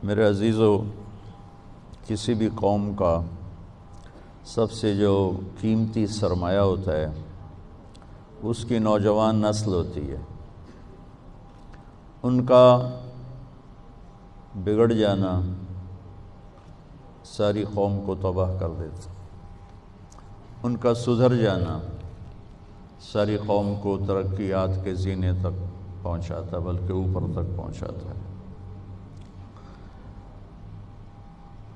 میرے عزیزو، کسی بھی قوم کا سب سے جو قیمتی سرمایہ ہوتا ہے اس کی نوجوان نسل ہوتی ہے۔ ان کا بگڑ جانا ساری قوم کو تباہ کر دیتا، ان کا سدھر جانا ساری قوم کو ترقیات کے زینے تک پہنچاتا، بلکہ اوپر تک پہنچاتا ہے۔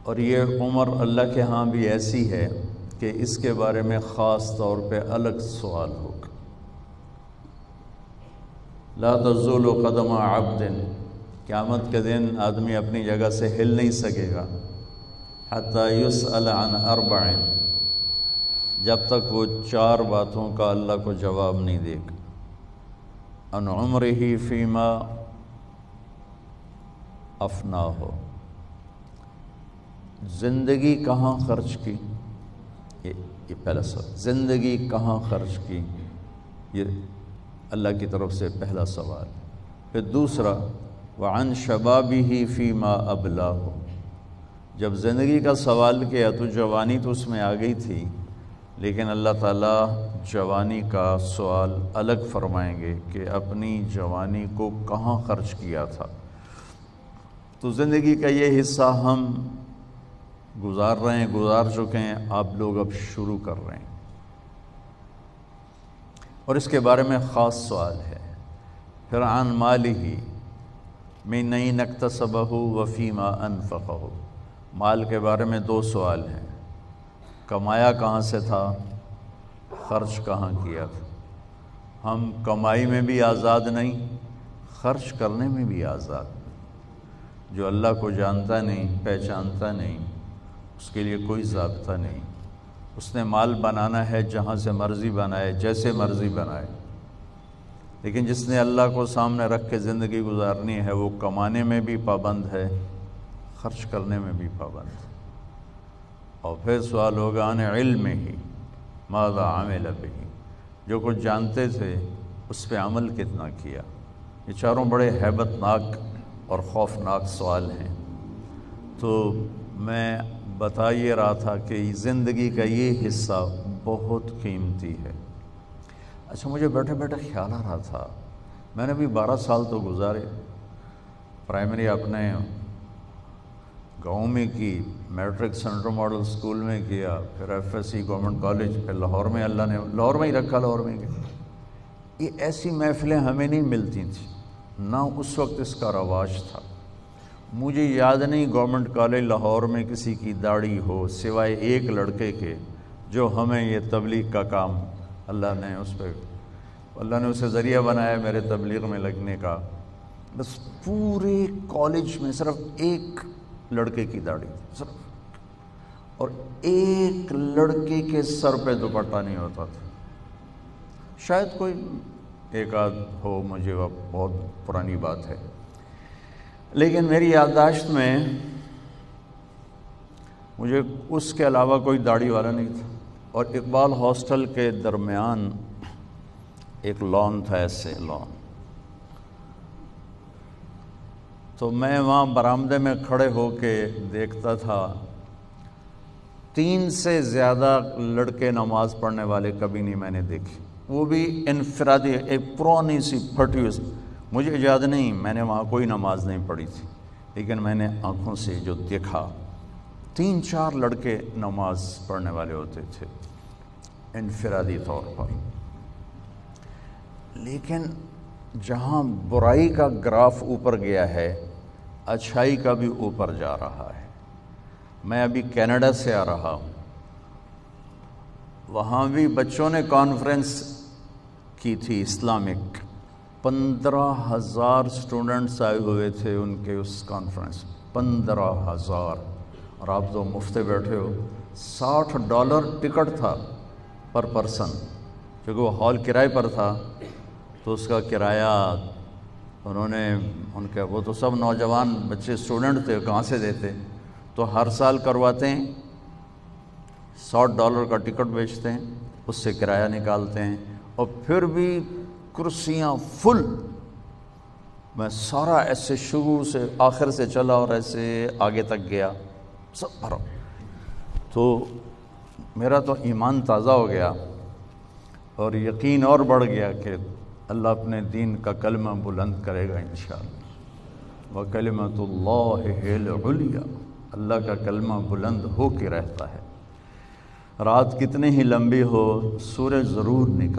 اور یہ عمر اللہ کے ہاں بھی ایسی ہے کہ اس کے بارے میں خاص طور پہ الگ سوال ہوگا۔ لا تزول قدم عبد، قیامت کے دن آدمی اپنی جگہ سے ہل نہیں سکے گا، حتی یسأل عن اربع، جب تک وہ 4 باتوں کا اللہ کو جواب نہیں دے گا۔ عن عمرہ فیما افناہ، زندگی کہاں خرچ کی، یہ پہلا سوال، زندگی کہاں خرچ کی، یہ اللہ کی طرف سے پہلا سوال۔ پھر دوسرا، وعن شبابہ فیما ابلاہ، جب زندگی کا سوال کیا تو جوانی تو اس میں آ گئی تھی، لیکن اللہ تعالیٰ جوانی کا سوال الگ فرمائیں گے کہ اپنی جوانی کو کہاں خرچ کیا تھا۔ تو زندگی کا یہ حصہ ہم گزار رہے ہیں، گزار چکے ہیں، آپ لوگ اب شروع کر رہے ہیں، اور اس کے بارے میں خاص سوال ہے۔ پھر عن مالہ من این اکتسبہ وفیما انفقہ، مال کے بارے میں 2 سوال ہیں، کمایا کہاں سے تھا، خرچ کہاں کیا تھا۔ ہم کمائی میں بھی آزاد نہیں، خرچ کرنے میں بھی آزاد۔ جو اللہ کو جانتا نہیں، پہچانتا نہیں، اس کے لیے کوئی ضابطہ نہیں، اس نے مال بنانا ہے جہاں سے مرضی بنائے، جیسے مرضی بنائے۔ لیکن جس نے اللہ کو سامنے رکھ کے زندگی گزارنی ہے، وہ کمانے میں بھی پابند ہے، خرچ کرنے میں بھی پابند ہے۔ اور پھر سوال ہوگا عن علمہ ماذا عمل بہ، جو کچھ جانتے تھے اس پہ عمل کتنا کیا۔ یہ چاروں بڑے ہیبت ناک اور خوفناک سوال ہیں۔ تو میں بتا یہ رہا تھا کہ زندگی کا یہ حصہ بہت قیمتی ہے۔ اچھا، مجھے بیٹھے بیٹھے خیال آ رہا تھا، میں نے بھی 12 سال تو گزارے، پرائمری اپنے گاؤں میں کی، میٹرک سینٹرل ماڈل اسکول میں کیا، پھر F S C government college, پھر لاہور میں اللہ نے لاہور میں ہی رکھا، لاہور میں گیا۔ یہ ایسی محفلیں ہمیں نہیں ملتی تھیں، نہ اس وقت اس کا رواج تھا۔ مجھے یاد نہیں گورنمنٹ کالج لاہور میں کسی کی داڑھی ہو، سوائے ایک لڑکے کے جو ہمیں یہ تبلیغ کا کام اللہ نے اسے ذریعہ بنایا میرے تبلیغ میں لگنے کا۔ بس پورے کالج میں صرف ایک لڑکے کی داڑھی صرف، اور ایک لڑکے کے سر پہ دوپٹہ نہیں ہوتا تھا۔ شاید کوئی ایک آدھ ہو، مجھے بہت پرانی بات ہے، لیکن میری یادداشت میں مجھے اس کے علاوہ کوئی داڑھی والا نہیں تھا۔ اور اقبال ہاسٹل کے درمیان ایک لان تھا، ایسے لان، تو میں وہاں برآمدے میں کھڑے ہو کے دیکھتا تھا، 3 سے زیادہ لڑکے نماز پڑھنے والے کبھی نہیں میں نے دیکھے، وہ بھی انفرادی، ایک پرانی سی پھٹی ہوئی۔ مجھے یاد نہیں، میں نے وہاں کوئی نماز نہیں پڑھی تھی، لیکن میں نے آنکھوں سے جو دیکھا، 3-4 لڑکے نماز پڑھنے والے ہوتے تھے انفرادی طور پر۔ لیکن جہاں برائی کا گراف اوپر گیا ہے، اچھائی کا بھی اوپر جا رہا ہے۔ میں ابھی کینیڈا سے آ رہا ہوں، وہاں بھی بچوں نے کانفرنس کی تھی اسلامک، 15,000 اسٹوڈنٹس آئے ہوئے تھے ان کے اس کانفرنس، 15,000، اور آپ تو مفت بیٹھے ہو۔ $60 ٹکٹ تھا پر پرسن، کیونکہ وہ ہال کرائے پر تھا، تو اس کا کرایہ انہوں نے وہ تو سب نوجوان بچے اسٹوڈنٹ تھے، کہاں سے دیتے، تو ہر سال کرواتے ہیں، $100 کا ٹکٹ بیچتے ہیں، اس سے کرایہ نکالتے ہیں، اور پھر بھی کرسیاں فل، میں سارا ایسے شروع سے آخر سے چلا اور ایسے آگے تک گیا سب بھرا، تو میرا تو ایمان تازہ ہو گیا اور یقین اور بڑھ گیا کہ اللہ اپنے دین کا کلمہ بلند کرے گا انشاءاللہ۔ وَكَلِمَةُ اللَّهِ هِيَ الْعُلْيَا، اللہ کا کلمہ بلند ہو کے رہتا ہے۔ رات کتنی ہی لمبی ہو، سورج ضرور نکل